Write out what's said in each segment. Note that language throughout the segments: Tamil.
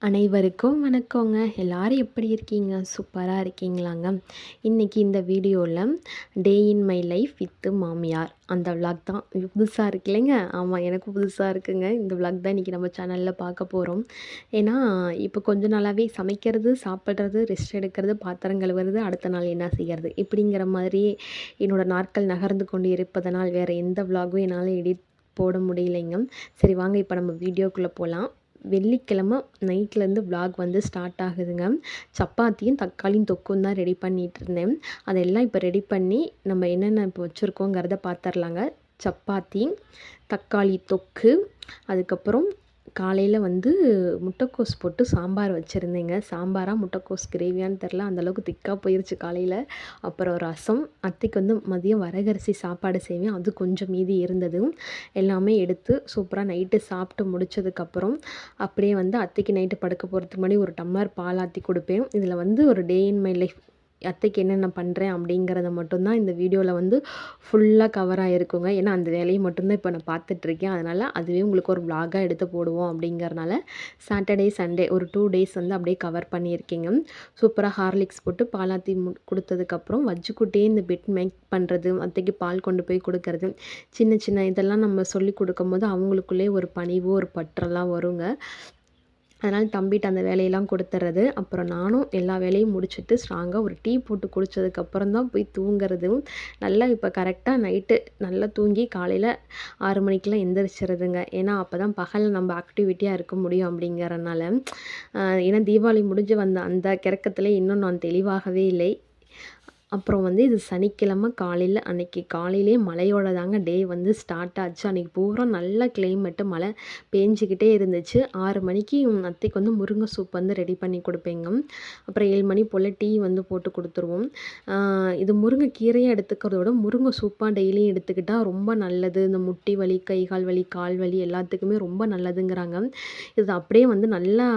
அனைவருக்கும் வணக்கங்க. எல்லாரும் எப்படி இருக்கீங்க? சூப்பராக இருக்கீங்களாங்க? இன்றைக்கி இந்த வீடியோவில் டே இன் மை லைஃப் வித் மாமியார் அந்த விளாக் தான் புதுசாக இருக்கு இல்லைங்க. ஆமாம், எனக்கு புதுசாக இருக்குங்க. இந்த விளாக் தான் இன்றைக்கி நம்ம சேனலில் பார்க்க போகிறோம். ஏன்னா இப்போ கொஞ்ச நாளாகவே சமைக்கிறது, சாப்பிட்றது, ரெஸ்ட் எடுக்கிறது, பாத்திரம் கழுவுறது, அடுத்த நாள் என்ன செய்கிறது இப்படிங்கிற மாதிரி என்னோடய நாட்கள் நகர்ந்து கொண்டு இருப்பதனால் வேறு எந்த விளாகும் என்னால் எடிட் போட முடியலைங்க. சரி வாங்க இப்போ நம்ம வீடியோக்குள்ளே போகலாம். வெள்ளிக்கிழமை நைட்லேருந்து விளாக் வந்து ஸ்டார்ட் ஆகுதுங்க. சப்பாத்தியும் தக்காளியும் தொக்கும் தான் ரெடி பண்ணிகிட்டு இருந்தேன். அதெல்லாம் இப்போ ரெடி பண்ணி நம்ம என்னென்ன இப்போ வச்சுருக்கோங்கிறத பார்த்துர்லாங்க. சப்பாத்தி, தக்காளி தொக்கு, அதுக்கப்புறம் காலையில் வந்து முட்டைக்கோஸ் போட்டு சாம்பார் வச்சுருந்தேங்க. சாம்பாராக முட்டைக்கோஸ் கிரேவியான்னு தெரில, அந்தளவுக்கு திக்காக போயிடுச்சு காலையில். அப்புறம் ரசம், அத்தைக்கு வந்து மதியம் வரகரிசி சாப்பாடு செய்வேன், அது கொஞ்சம் மீதி இருந்தது. எல்லாமே எடுத்து சூப்பராக நைட்டு சாப்பிட்டு முடித்ததுக்கப்புறம் அப்படியே வந்து அத்தைக்கு நைட்டு படுக்க போகிறதுக்கு முன்னாடி ஒரு டம்ளர் பால் ஆற்றி கொடுப்பேன். இதில் வந்து ஒரு டே இன் மை லைஃப் அத்தைக்கு என்னென்ன பண்ணுறேன் அப்படிங்கிறத மட்டும்தான் இந்த வீடியோவில் வந்து ஃபுல்லாக கவர் ஆகிருக்குங்க. ஏன்னா அந்த வேலையை மட்டும்தான் இப்போ நான் பார்த்துட்ருக்கேன். அதனால் அதுவே உங்களுக்கு ஒரு விளாகாக எடுத்து போடுவோம் அப்படிங்கிறனால சாட்டர்டே சண்டே ஒரு 2 டேஸ் வந்து அப்படியே கவர் பண்ணியிருக்கேங்க. சூப்பராக ஹார்லிக்ஸ் போட்டு பாலாத்தி கொடுத்ததுக்கப்புறம் வச்சுக்கிட்டே இந்த பெட் மேக் பண்ணுறது, அத்தைக்கு பால் கொண்டு போய் கொடுக்கறது, சின்ன சின்ன இதெல்லாம் நம்ம சொல்லி கொடுக்கும்போது அவங்களுக்குள்ளே ஒரு பணிவு, ஒரு பற்றெல்லாம் வருங்க. அதனால் தம்பிகிட்ட அந்த வேலையெல்லாம் கொடுத்துட்றது. அப்புறம் நானும் எல்லா வேலையும் முடிச்சுட்டு ஸ்ட்ராங்காக ஒரு டீ போட்டு குடித்ததுக்கப்புறம் தான் போய் தூங்குறது. நல்லா இப்போ கரெக்டாக நைட்டு நல்லா தூங்கி காலையில் 6 மணிக்கெலாம் எந்திரிச்சிருதுங்க. ஏன்னா அப்போ தான் பகலில் நம்ம ஆக்டிவிட்டியாக இருக்க முடியும் அப்படிங்கிறனால. ஏன்னா தீபாவளி முடிஞ்சு வந்த அந்த கிறக்கத்தில் இன்னும் நான் தெளிவாகவே இல்லை. அப்புறம் வந்து இது சனிக்கிழமை காலையில், அன்றைக்கி காலையிலே மழையோட தாங்க டே வந்து ஸ்டார்ட் ஆச்சு. அன்றைக்கி பூரா நல்ல கிளைமேட்டு, மழை பேஞ்சிக்கிட்டே இருந்துச்சு. 6 மணிக்கு அத்தைக்கு வந்து முருங்கை சூப் வந்து ரெடி பண்ணி கொடுப்பேங்க. அப்புறம் 7 மணி போல் டீ வந்து போட்டு கொடுத்துருவோம். இது முருங்கை கீரையாக எடுத்துக்கிறத விட முருங்கை சூப்பாக டெய்லியும் எடுத்துக்கிட்டால் ரொம்ப நல்லது. இந்த முட்டி வலி, கை கால் வலி, கால் வலி எல்லாத்துக்குமே ரொம்ப நல்லதுங்கிறாங்க. இது அப்படியே வந்து நல்லா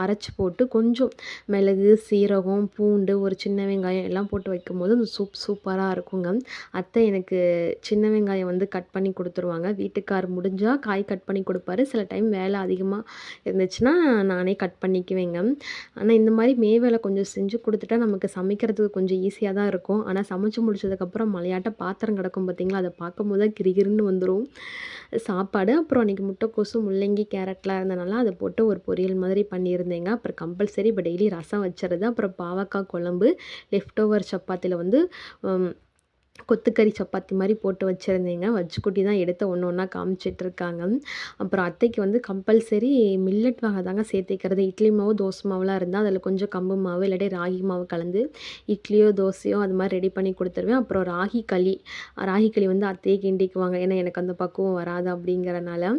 அரைச்சி போட்டு கொஞ்சம் மிளகு, சீரகம், பூண்டு, ஒரு சின்ன வெங்காயம் எல்லாம் போட்டு வைக்கும்போது அந்த சூப் சூப்பராக இருக்குங்க. அத்தை எனக்கு சின்ன வெங்காயம் வந்து கட் பண்ணி கொடுத்துருவாங்க. வீட்டுக்கார் முடிஞ்சால் காய் கட் பண்ணி கொடுப்பாரு. சில டைம் வேலை அதிகமாக இருந்துச்சுன்னா நானே கட் பண்ணிக்குவேங்க. ஆனால் இந்த மாதிரி வேலை கொஞ்சம் செஞ்சு கொடுத்துட்டா நமக்கு சமைக்கிறதுக்கு கொஞ்சம் ஈஸியாக தான் இருக்கும். ஆனால் சமைச்சு முடிச்சதுக்கப்புறம் மலையாட்ட பாத்திரம் கிடக்கும் பார்த்திங்களா, அதை பார்க்கும்போது தான் கிரிகிருன்னு வந்துடும் சாப்பாடு. அப்புறம் அன்றைக்கி முட்டைக்கோசு, முள்ளங்கி, கேரட்லாம் இருந்தனால அதை போட்டு ஒரு பொரியல் மாதிரி பண்ணியிருந்தேங்க. அப்புறம் கம்பல்சரி இப்போ டெய்லி ரசம் வச்சுறது. அப்புறம் பாவக்காய் குழம்பு, லெஃப்ட் ஓவர் சப்பாத்தியில் வந்து கொத்துக்கறி சப்பாத்தி மாதிரி போட்டு வச்சுருந்தேங்க. வச்சுக்குட்டி தான் எடுத்து ஒன்று ஒன்றா காமிச்சிட்ருக்காங்க. அப்புறம் அத்தைக்கு வந்து கம்பல்சரி மில்லட் வகை தாங்க சேர்த்திக்கிறது. இட்லி மாவு, தோசை மாவுலாம் இருந்தால் அதில் கொஞ்சம் கம்பு மாவு இல்லாட்டி ராகி மாவு கலந்து இட்லியோ தோசையோ அது மாதிரி ரெடி பண்ணி கொடுத்துருவேன். அப்புறம் ராகி களி வந்து அத்தையே கிண்டிக்குவாங்க. ஏன்னா எனக்கு அந்த பக்குவம் வராது அப்படிங்கிறனால.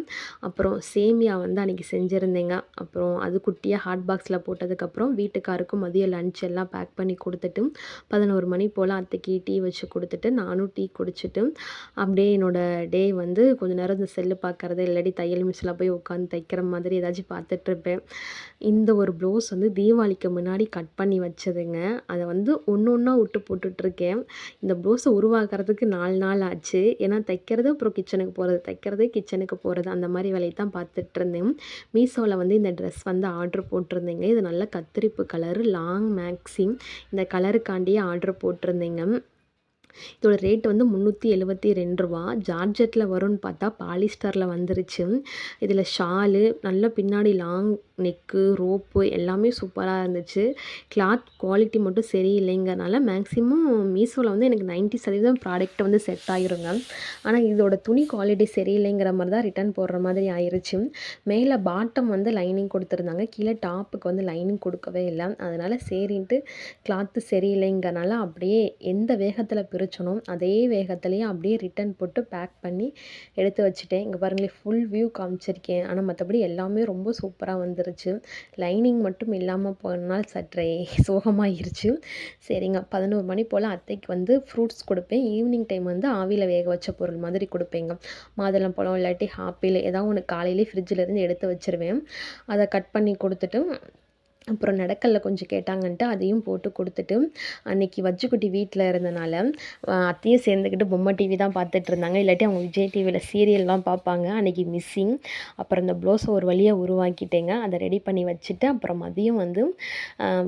அப்புறம் சேமியா வந்து அன்றைக்கி செஞ்சுருந்தேங்க. அப்புறம் அது குட்டியாக ஹாட் பாக்ஸில் போட்டதுக்கப்புறம் வீட்டுக்காருக்கும் மதியம் லன்ச் எல்லாம் பேக் பண்ணி கொடுத்துட்டு 11 மணி போல் அத்தைக்கு டீ வச்சு கொடுத்துட்டு நானும் டீ குடிச்சிட்டு அப்படியே என்னோடய டே வந்து கொஞ்சம் நேரம் இந்த செல்லு பார்க்குறது, இல்லாட்டி தையல் மிஷினில் போய் உட்காந்து தைக்கிற மாதிரி ஏதாச்சும் பார்த்துட்ருப்பேன். இந்த ஒரு ப்ளவுஸ் வந்து தீபாவளிக்கு முன்னாடி கட் பண்ணி வச்சதுங்க. அதை வந்து ஒன்று ஒன்றா விட்டு போட்டுட்ருக்கேன். இந்த ப்ளவுஸை உருவாக்குறதுக்கு 4 நாள் ஆச்சு. ஏன்னா தைக்கிறது அப்புறம் கிச்சனுக்கு போகிறது, தைக்கிறது கிச்சனுக்கு போகிறது, அந்த மாதிரி வேலையை தான் பார்த்துட்ருந்தேன். மீஷோவில் வந்து இந்த ட்ரெஸ் வந்து ஆர்டர் போட்டிருந்தேங்க. இது நல்ல கத்திரிப்பு கலரு, லாங் மேக்ஸி. இந்த கலருக்காண்டியே ஆர்டர் போட்டிருந்தேங்க. இதோட ரேட் வந்து ரூ. 372. ஜார்ஜெட்டில் வரும்னு பார்த்தா பாலிஸ்டரில் வந்துருச்சு. இதில் ஷாலு, நல்ல பின்னாடி லாங் நெக்கு, ரோப்பு எல்லாமே சூப்பராக இருந்துச்சு. கிளாத் குவாலிட்டி மட்டும் சரியில்லைங்கிறனால மேக்ஸிமம் மீஷோவில் வந்து எனக்கு 90% ப்ராடக்ட் வந்து செட் ஆகிருங்க. ஆனால் இதோட துணி குவாலிட்டி சரியில்லைங்கிற மாதிரி தான் ரிட்டர்ன் போடுற மாதிரி ஆயிடுச்சு. மேலே பாட்டம் வந்து லைனிங் கொடுத்துருந்தாங்க, கீழே டாப்புக்கு வந்து லைனிங் கொடுக்கவே இல்லை. அதனால் சரின்ட்டு கிளாத்து சரியில்லைங்கிறனால அப்படியே எந்த வேகத்தில் பிரிச்சனோ அதே வேகத்துலேயே அப்படியே ரிட்டன் போட்டு பேக் பண்ணி எடுத்து வச்சுட்டேன். இங்கே பாருங்களேன், ஃபுல் வியூ காமிச்சிருக்கேன். ஆனால் மற்றபடி எல்லாமே ரொம்ப சூப்பராக வந்துருச்சு. லைனிங் மட்டும் இல்லாமல் போனால் சற்றே சோகமாகிருச்சு. சரிங்க, 11 மணி போல் அத்தைக்கு வந்து ஃப்ரூட்ஸ் கொடுப்பேன். ஈவினிங் டைம் வந்து ஆவியில் வேக வச்ச பொருள் மாதிரி கொடுப்பேங்க. மாதுளம்பழம் இல்லாட்டி ஆப்பிள் ஏதாவது ஒன்று காலையிலே ஃப்ரிட்ஜிலேருந்து எடுத்து வச்சுருவேன். அதை கட் பண்ணி கொடுத்துட்டு அப்புறம் நடக்கல்ல கொஞ்சம் கேட்டாங்கன்ட்டு அதையும் போட்டு கொடுத்துட்டு, அன்னைக்கு வச்சுக்குட்டி வீட்டில் இருந்தனால அத்தையும் சேர்ந்துக்கிட்டு பொம்மை டிவி தான் பார்த்துட்ருந்தாங்க. இல்லாட்டி அவங்க விஜய் டிவியில் சீரியல்லாம் பார்ப்பாங்க. அன்னைக்கு மிஸ்ஸிங். அப்புறம் இந்த ப்ளவுஸை ஒரு வழியாக உருவாக்கிட்டேங்க. அதை ரெடி பண்ணி வச்சுட்டு, அப்புறம் மதியம் வந்து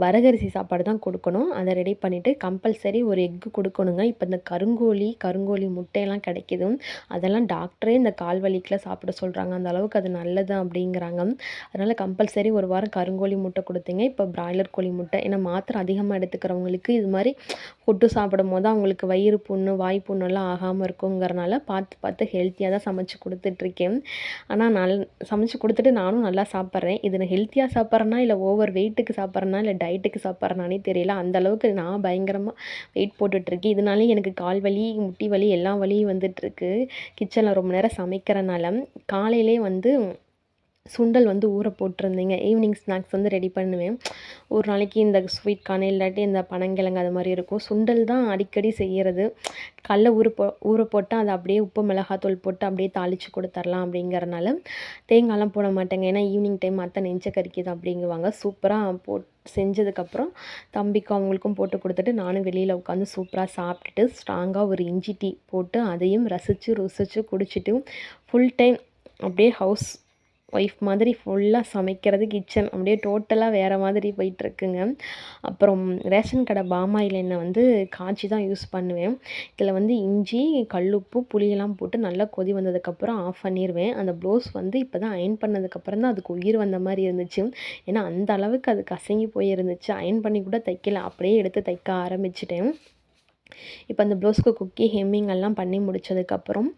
வரகரிசி சாப்பாடு தான் கொடுக்கணும். அதை ரெடி பண்ணிவிட்டு கம்பல்சரி ஒரு எக்கு கொடுக்கணுங்க. இப்போ இந்த கருங்கோழி முட்டையெல்லாம் கிடைக்கிது. அதெல்லாம் டாக்டரே இந்த கால் வலிக்கெலாம் சாப்பிட சொல்கிறாங்க. அந்த அளவுக்கு அது நல்லது அப்படிங்கிறாங்க. அதனால் கம்பல்சரி ஒரு வாரம் கருங்கோழி முட்டை கொடுத்தீங்க. இப்போ பிராய்லர் கோழி முட்டை. ஏன்னா மாத்திரை அதிகமாக எடுத்துக்கிறவங்களுக்கு இது மாதிரி ஃபுட்டு சாப்பிடும்போது அவங்களுக்கு வயிறு புண்ணு, வாய் புண்ணெல்லாம் ஆகாமல் இருக்குங்கிறனால பார்த்து ஹெல்த்தியாக தான் சமைச்சு கொடுத்துட்ருக்கேன். ஆனால் சமைச்சு கொடுத்துட்டு நானும் நல்லா சாப்பிட்றேன். இது நான் ஹெல்த்தியாக சாப்பிட்றேன்னா இல்லை ஓவர் வெயிட்டுக்கு சாப்பிட்றேன்னா இல்லை டயட்டுக்கு சாப்பிட்றேனானே தெரியல. அந்தளவுக்கு நான் பயங்கரமாக வெயிட் போட்டுட்ருக்கேன். இதனாலே எனக்கு கால் வலி, முட்டி வலி எல்லா வலியும் வந்துட்டுருக்கு. கிச்சனில் ரொம்ப நேரம் சமைக்கிறனால. காலையிலே வந்து சுண்டல் வந்து ஊற போட்டிருந்தேங்க. ஈவினிங் ஸ்நாக்ஸ் வந்து ரெடி பண்ணுவேன். ஒரு நாளைக்கு இந்த ஸ்வீட் கார்ன் இல்லாட்டி இந்த பனங்கிழங்கு அது மாதிரி இருக்கும். சுண்டல் தான் அடிக்கடி செய்கிறது. கடல ஊற போட்டால் அதை அப்படியே உப்பு மிளகாத்தூள் போட்டு அப்படியே தாளித்து கொடுத்துர்லாம் அப்படிங்கிறனால தேங்காய்லாம் போட மாட்டேங்க. ஏன்னா ஈவினிங் டைம் அத்தை நெஞ்ச கறிக்குது அப்படிங்குவாங்க. சூப்பராக செஞ்சதுக்கப்புறம் தம்பிக்கும் அவங்களுக்கும் போட்டு கொடுத்துட்டு நானும் வெளியில் உட்காந்து சூப்பராக சாப்பிட்டுட்டு ஸ்ட்ராங்காக ஒரு இஞ்சி டீ போட்டு அதையும் ருசித்து குடிச்சிட்டு ஃபுல் டைம் அப்படியே ஹவுஸ் ஒய்ஃப் மாதிரி ஃபுல்லாக சமைக்கிறது கிச்சன் அப்படியே டோட்டலாக வேறு மாதிரி போயிட்டுருக்குங்க. அப்புறம் ரேஷன் கடை பாமாயில் எண்ணெய் வந்து காய்ச்சி தான் யூஸ் பண்ணுவேன். இதில் வந்து இஞ்சி, கல்லுப்பு, புளியெல்லாம் போட்டு நல்லா கொதி வந்ததுக்கப்புறம் ஆஃப் பண்ணிடுவேன். அந்த ப்ளவுஸ் வந்து இப்போ தான் அயர்ன் பண்ணதுக்கப்புறம் தான் அதுக்கு உயிர் வந்த மாதிரி இருந்துச்சு. ஏன்னா அந்த அளவுக்கு அது கசங்கி போயிருந்துச்சு. அயர்ன் பண்ணி கூட தைக்கல, அப்படியே எடுத்து தைக்க ஆரம்பிச்சிட்டேன். இப்போ அந்த ப்ளவுஸ்க்கு குக்கி ஹெம்மிங் எல்லாம் பண்ணி முடித்ததுக்கப்புறம்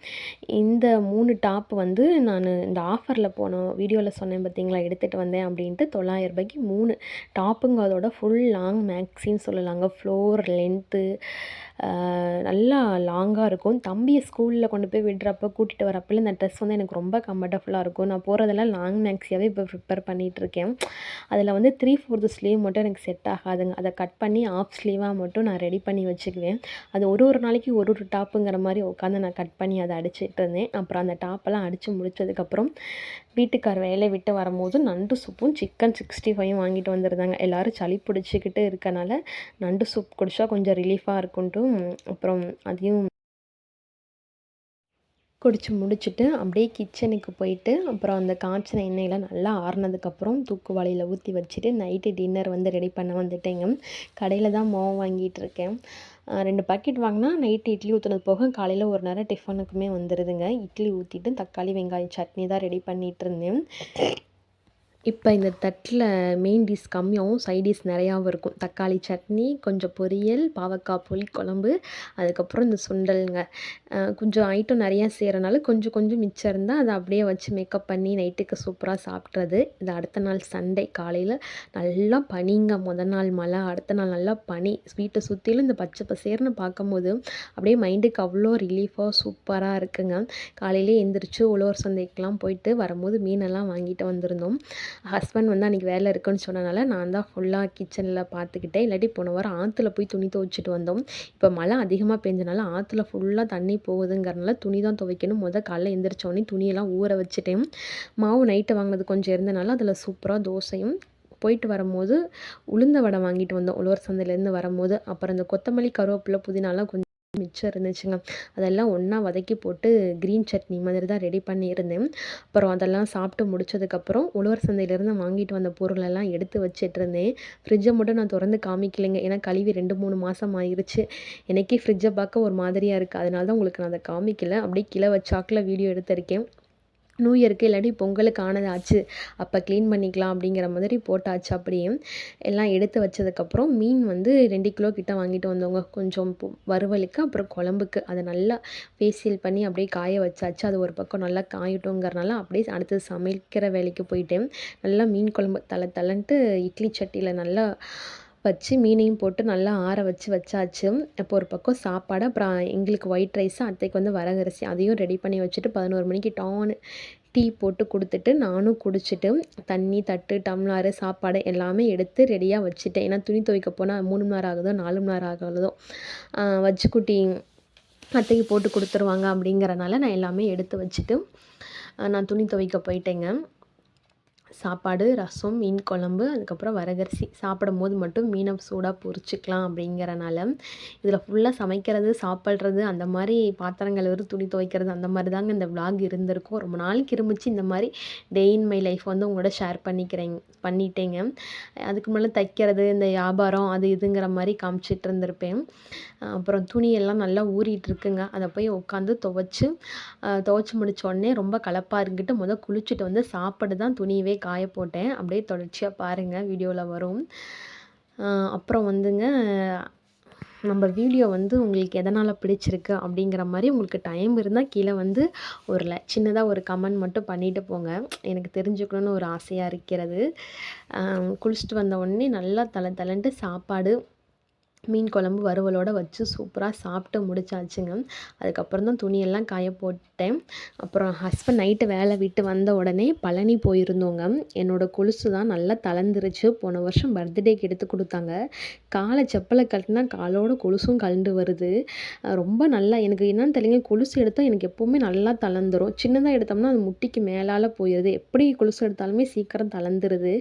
இந்த 3 டாப் வந்து நான் இந்த ஆஃபரில் போன வீடியோவில் சொன்னேன் பார்த்தீங்களா, எடுத்துகிட்டு வந்தேன் அப்படின்ட்டு. 900 ரூபாய்க்கு 3 டாப்புங்க. அதோட ஃபுல் லாங் மேக்ஸின்னு சொல்லலாங்க. ஃப்ளோர் லென்த்து நல்லா லாங்காக இருக்கும். தம்பியை ஸ்கூலில் கொண்டு போய் விடுறப்போ கூட்டிகிட்டு வரப்போ இந்த ட்ரெஸ் வந்து எனக்கு ரொம்ப கம்ஃபர்டபுளாக இருக்கும். நான் போகிறதெல்லாம் லாங் மேக்ஸியாகவே இப்போ ப்ரிப்பேர் பண்ணிகிட்ருக்கேன். அதில் வந்து 3/4 ஸ்லீவ் மட்டும் எனக்கு செட் ஆகாதுங்க. அதை கட் பண்ணி ஆஃப் ஸ்லீவாக மட்டும் நான் ரெடி பண்ணி வச்சுக்குவேன். அது ஒரு நாளைக்கு ஒரு டாப்புங்கிற மாதிரி உட்காந்து நான் கட் பண்ணி அதை அடிச்சிட்டு இருந்தேன். அப்புறம் அந்த டாப்பெல்லாம் அடித்து முடித்ததுக்கப்புறம் வீட்டுக்கார் வேலையை விட்டு வரும்போது நண்டு சூப்பும் சிக்கன் 65 வாங்கிட்டு வந்துருந்தாங்க. எல்லோரும் சளி பிடிச்சிக்கிட்டு இருக்கனால நண்டு சூப் குடித்தா கொஞ்சம் ரிலீஃபாக இருக்குன்ட்டு அப்புறம் அதையும் குடித்து முடிச்சுட்டு அப்படியே கிச்சனுக்கு போயிட்டு அப்புறம் அந்த காய்ச்சின எண்ணெயில் நல்லா ஆறுனதுக்கப்புறம் தூக்குவாளியில் ஊற்றி வச்சுட்டு நைட்டு டின்னர் வந்து ரெடி பண்ண வந்துட்டேங்க. கடையில் தான் மாவு வாங்கிட்டு இருக்கேன். 2 பாக்கெட் வாங்கினா நைட்டு இட்லி ஊற்றுனது போக காலையில் ஒரு நேரம் டிஃபனுக்குமே வந்துடுதுங்க. இட்லி ஊற்றிட்டு தக்காளி வெங்காயம் சட்னி தான் ரெடி பண்ணிகிட்டு இருந்தேன். இப்போ இந்த தட்டில் மெயின் டிஷ் கம்மியாகவும் சைட் டிஷ் நிறையாவும் இருக்கும். தக்காளி சட்னி, கொஞ்சம் பொரியல், பாவக்காய் புளிக்குழம்பு, அதுக்கப்புறம் இந்த சுண்டலுங்க. கொஞ்சம் ஐட்டம் நிறையா செய்கிறனால கொஞ்சம் மிச்சம் இருந்தால் அதை அப்படியே வச்சு மேக்கப் பண்ணி நைட்டுக்கு சூப்பராக சாப்பிட்றது. இது அடுத்த நாள் சண்டே காலையில் நல்லா பனிங்க. நாள் மழை, அடுத்த நாள் நல்லா பனி. வீட்டை சுற்றிலும் இந்த பச்சை பசேர்னு பார்க்கும்போது அப்படியே மைண்டுக்கு அவ்வளோ ரிலீஃபாக சூப்பராக இருக்குங்க. காலையிலே எந்திரிச்சு உழவர் சந்தைக்கெலாம் போயிட்டு வரும்போது மீனெல்லாம் வாங்கிட்டு வந்திருந்தோம். ஹஸ்பண்ட் வந்து அன்றைக்கி வேலை இருக்குன்னு சொன்னனால நான் தான் ஃபுல்லாக கிச்சனில் பார்த்துக்கிட்டேன். இல்லாட்டி போன வாரம் ஆற்றுல போய் துணி துவைச்சிட்டு வந்தோம். இப்போ மழை அதிகமாக பெஞ்சனால ஆற்றுல ஃபுல்லாக தண்ணி போகுதுங்கிறனால துணி தான் துவைக்கணும். காலைல எந்திரிச்சோடனே துணியெல்லாம் ஊற வச்சுட்டேன். மாவு நைட்டு வாங்கினது கொஞ்சம் இருந்தனால அதில் சூப்பராக தோசையும் போயிட்டு வரும்போது உளுந்த வடை வாங்கிட்டு வந்தோம் உழவர் சந்தையிலேருந்து வரும்போது. அப்புறம் இந்த கொத்தமல்லி, கருவேப்பிலை, புதினாலாம் கொஞ்சம் மிச்சம் இருந்துச்சுங்க. அதெல்லாம் ஒன்றா வதக்கி போட்டு க்ரீன் சட்னி மாதிரி தான் ரெடி பண்ணியிருந்தேன். அப்புறம் அதெல்லாம் சாப்பிட்டு முடிச்சதுக்கப்புறம் உழவர் சந்தையிலேருந்து வாங்கிட்டு வந்த பொருளெல்லாம் எடுத்து வச்சிட்ருந்தேன். ஃப்ரிட்ஜை மட்டும் நான் திறந்து காமிக்கலைங்க. ஏன்னா கழுவி 2-3 மாதம் ஆயிடுச்சு. எனக்கே ஃப்ரிட்ஜை பார்க்க ஒரு மாதிரியாக இருக்குது. அதனால தான் உங்களுக்கு நான் அதை காமிக்கல. அப்படியே கிலோ வச்சாக்கில் வீடியோ எடுத்திருக்கேன். நியூ இயருக்கு இல்லாட்டி பொங்கலுக்கு ஆனதாச்சு, அப்போ க்ளீன் பண்ணிக்கலாம் அப்படிங்கிற மாதிரி போட்டாச்சு. அப்படியே எல்லாம் எடுத்து வச்சதுக்கப்புறம் மீன் வந்து 2 கிலோ கிட்ட வாங்கிட்டு வந்தோங்க. கொஞ்சம் வறுவலுக்கு அப்புறம் குழம்புக்கு அதை நல்லா ஃபேஷியல் பண்ணி அப்படியே காய வச்சாச்சு. அது ஒரு பக்கம் நல்லா காயட்டுங்கிறனால அப்படியே அடுத்தது சமைக்கிற வேலைக்கு போயிட்டேன். நல்லா மீன் குழம்பு தளன்ட்டு இட்லி சட்டியில் நல்லா வச்சு மீனையும் போட்டு நல்லா ஆற வச்சாச்சு. இப்போ ஒரு பக்கம் சாப்பாடு, அப்புறம் எங்களுக்கு ஒயிட் ரைஸு, அத்தைக்கு வந்து வரகரிசி அதையும் ரெடி பண்ணி வச்சுட்டு 11 மணிக்கு டான்னு டீ போட்டு கொடுத்துட்டு நானும் குடிச்சிட்டு தண்ணி, தட்டு, டம்ளாரு, சாப்பாடு எல்லாமே எடுத்து ரெடியாக வச்சுட்டேன். ஏன்னா துணி துவைக்க போனால் 3 மணி நேரம் ஆகுதோ 4 மணி நேரம் ஆகுதோ வச்சுக்குட்டி அத்தைக்கு போட்டு கொடுத்துருவாங்க அப்படிங்கிறனால நான் எல்லாமே எடுத்து வச்சுட்டு நான் துணி துவைக்க போயிட்டேங்க. சாப்பாடு, ரசம், மீன் குழம்பு, அதுக்கப்புறம் வரகரிசி. சாப்பிடும்போது மட்டும் மீனை சூடாக பொரிச்சுக்கலாம் அப்படிங்கிறனால, இதில் ஃபுல்லாக சமைக்கிறது, சாப்பிட்றது, அந்த மாதிரி பாத்திரம் கழுவுறது, துணி துவைக்கிறது அந்த மாதிரி தாங்க இந்த விலாக் இருந்திருக்கும். ரொம்ப நாளைக்கு இருந்துச்சு இந்த மாதிரி டே இன் மை லைஃப் வந்து உங்களோட ஷேர் பண்ணிட்டேங்க. அதுக்கு மேலே தைக்கிறது, இந்த வியாபாரம் அது இதுங்கிற மாதிரி காமிச்சிட்டு இருந்திருப்பேன். அப்புறம் துணியெல்லாம் நல்லா ஊறிட்டுருக்குங்க. அதை போய் உட்காந்து துவைச்சி முடிச்ச உடனே ரொம்ப களைப்பாக இருந்துட்டு குளிச்சுட்டு வந்து சாப்பிட்டு தான் துணியவே காய போட்டேன். அப்படியே தொடர்ச்சியாக பாருங்கள், வீடியோவில் வரும். அப்புறம் வந்துங்க, நம்ம வீடியோ வந்து உங்களுக்கு எதனால் பிடிச்சிருக்கு அப்படிங்கிற மாதிரி உங்களுக்கு டைம் இருந்தால் கீழே வந்து சின்னதாக ஒரு கமெண்ட் மட்டும் பண்ணிட்டு போங்க. எனக்கு தெரிஞ்சுக்கணுன்னு ஒரு ஆசையாக இருக்கிறது. குளிச்சுட்டு வந்த உடனே நல்லா தலன்ட்டு சாப்பாடு, மீன் குழம்பு வறுவலோடு வச்சு சூப்பராக சாப்பிட்டு முடிச்சாச்சுங்க. அதுக்கப்புறம் தான் துணியெல்லாம் காய போட்டேன். அப்புறம் ஹஸ்பண்ட் நைட்டு வேலை விட்டு வந்த உடனே பழனி போயிருந்தோங்க. என்னோடய கொலுசு தான் நல்லா தளர்ந்துருச்சு. போன வருஷம் பர்த்டேக்கு எடுத்து கொடுத்தாங்க. காலை செப்பலை கழட்டினா காலோட கொலுசும் கழண்டு வருது. ரொம்ப நல்லா எனக்கு என்னன்னு தெரியலைங்க, கொலுசு எடுத்தால் எனக்கு எப்போவுமே நல்லா தளர்ந்துரும். சின்னதாக எடுத்தோம்னா அது முட்டிக்கு மேலால் போயிடுது. எப்படி கொலுசு எடுத்தாலுமே சீக்கிரம் தளர்ந்துருது.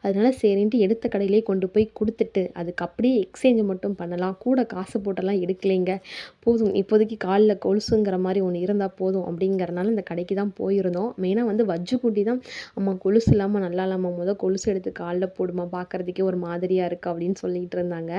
அதனால சரின்ட்டு எடுத்த கடையிலே கொண்டு போய் கொடுத்துட்டு அதுக்கு அப்படியே எக்ஸ்சேஞ்ச் மட்டும் பண்ணலாம். கூட காசு போட்டெல்லாம் எடுக்கலைங்க. போதும், இப்போதைக்கு காலில் கொலுசுங்கிற மாதிரி ஒன்று இருந்தால் போதும் அப்படிங்கிறனால இந்த கடைக்கு தான் போயிருந்தோம். மெயினாக வந்து வஜ்ஜுக்குட்டி தான், அம்மா கொலுசு இல்லாமல் நல்லா இல்லாமல் கொலுசு எடுத்து காலில் போடுமா, பார்க்குறதுக்கே ஒரு மாதிரியாக இருக்குது அப்படின்னு சொல்லிகிட்டு இருந்தாங்க.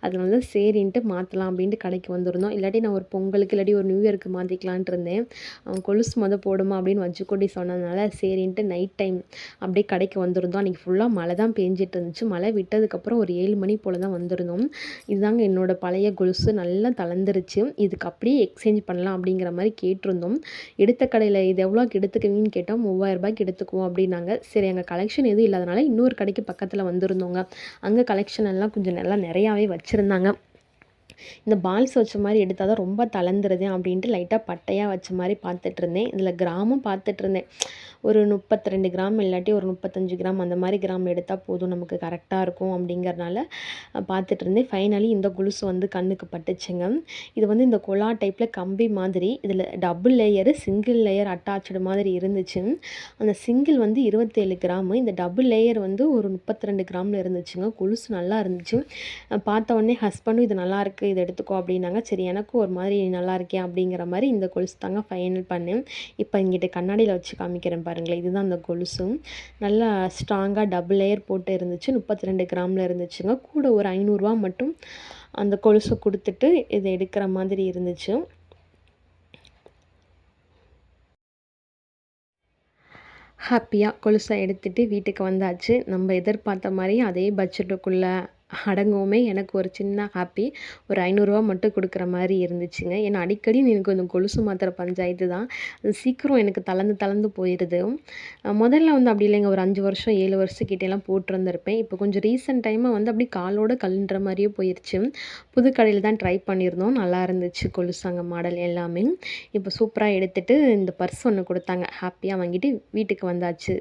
அதனால தான் சரின்ட்டு மாற்றலாம் அப்படின்ட்டு கடைக்கு வந்திருந்தோம். இல்லாட்டி நான் ஒரு பொங்கலுக்கு இல்லாட்டி ஒரு நியூ இயருக்கு மாற்றிக்கலான்ட்டு இருந்தேன். அவன் கொலுசு போடுமா அப்படின்னு வஜ்ஜுக்குட்டி சொன்னதுனால சரின்ட்டு நைட் டைம் அப்படியே கடைக்கு வந்திருந்தோம். அன்றைக்கி ஃபுல்லாக மழை தான் பேஞ்சிட்டு இருந்துச்சு. மழை விட்டதுக்கப்புறம் ஒரு 7 மணி போல் தான் வந்திருந்தோம். இதுதாங்க என்னோடய பழைய கொலுசு, நல்லா தளர்ந்துருச்சு. இதுக்கு அப்படியே எக்ஸ்சேஞ்ச் பண்ணலாம் அப்படிங்கிற மாதிரி கேட்டிருந்தோம். எடுத்த கடையில் இது எவ்வளோக்கு எடுத்துக்குவீங்கன்னு கேட்டோம். 3000 ரூபாய்க்கு எடுத்துக்குவோம் அப்படின்னாங்க. சரி, எங்கள் கலெக்ஷன் எதுவும் இல்லாதனால இன்னொரு கடைக்கு பக்கத்தில் வந்திருந்தோங்க. அங்கே கலெக்ஷன் எல்லாம் கொஞ்சம் நல்லா நிறையாவே வச்சுருந்தாங்க. இந்த பால்ஸ் வச்ச மாதிரி எடுத்தால் தான் ரொம்ப தளர்ந்துருது அப்படின்ட்டு லைட்டாக பட்டையாக வச்ச மாதிரி பார்த்துட்ருந்தேன். இதில் கிராமும் பார்த்துட்ருந்தேன். ஒரு 32 கிராம் இல்லாட்டி ஒரு 35 கிராம் அந்த மாதிரி கிராம் எடுத்தால் போதும், நமக்கு கரெக்டாக இருக்கும் அப்படிங்கிறனால பார்த்துட்ருந்தேன். ஃபைனலி இந்த கொலுசு வந்து கண்ணுக்கு பட்டுச்சுங்க. இது வந்து இந்த கொலா டைப்பில் கம்பி மாதிரி, இதில் double layer single layer attach மாதிரி இருந்துச்சு. அந்த சிங்கிள் வந்து 27 கிராமு, இந்த டபுள் லேயர் வந்து ஒரு 32 கிராமில் இருந்துச்சுங்க. கொலுசு நல்லா இருந்துச்சு. பார்த்த உடனே ஹஸ்பண்டும் இது நல்லாயிருக்கு, இதை எடுத்துக்கோ அப்படின்னாங்க. சரி, எனக்கும் ஒரு மாதிரி நல்லா இருக்கேன் அப்படிங்கிற மாதிரி இந்த கொலுசு தாங்க ஃபைனல் பண்ணேன். இப்போ இங்கிட்ட கண்ணாடியில் வச்சு காமிக்கிறேன் பாருங்களேன். இதுதான் அந்த கொலுசு. நல்லா ஸ்ட்ராங்காக டபுள் லேயர் போட்டு இருந்துச்சு. 32 கிராமில் இருந்துச்சுங்க. கூட ஒரு 500 ரூபா மட்டும் அந்த கொலுசு கொடுத்துட்டு இதை எடுக்கிற மாதிரி இருந்துச்சு. ஹாப்பியாக கொலுசை எடுத்துகிட்டு வீட்டுக்கு வந்தாச்சு. நம்ம எதிர்பார்த்த மாதிரி அதே பட்ஜெட்டுக்குள்ளே அடங்குமே. எனக்கு ஒரு சின்ன ஹாப்பி. ஒரு 500 ரூபா மட்டும் கொடுக்குற மாதிரி இருந்துச்சுங்க. ஏன்னா அடிக்கடி எனக்கு இந்த கொலுசு மாத்திர பஞ்சாயத்து தான். அது சீக்கிரம் எனக்கு தளர்ந்து போயிடுது. முதல்ல வந்து அப்படி இல்லைங்க. ஒரு 5 வருஷம் 7 வருஷக்கிட்டேலாம் போட்டிருந்திருப்பேன். இப்போ கொஞ்சம் ரீசெண்ட் டைமாக வந்து அப்படி காலோட கழன்ற மாதிரியே போயிடுச்சு. புது கடையில் தான் ட்ரை பண்ணியிருந்தோம். நல்லா இருந்துச்சு கொலுசாங்க மாடல் எல்லாமே. இப்போ சூப்பராக எடுத்துகிட்டு இந்த பர்ஸ் ஒன்று கொடுத்தாங்க. ஹாப்பியாக வாங்கிட்டு வீட்டுக்கு வந்தாச்சு.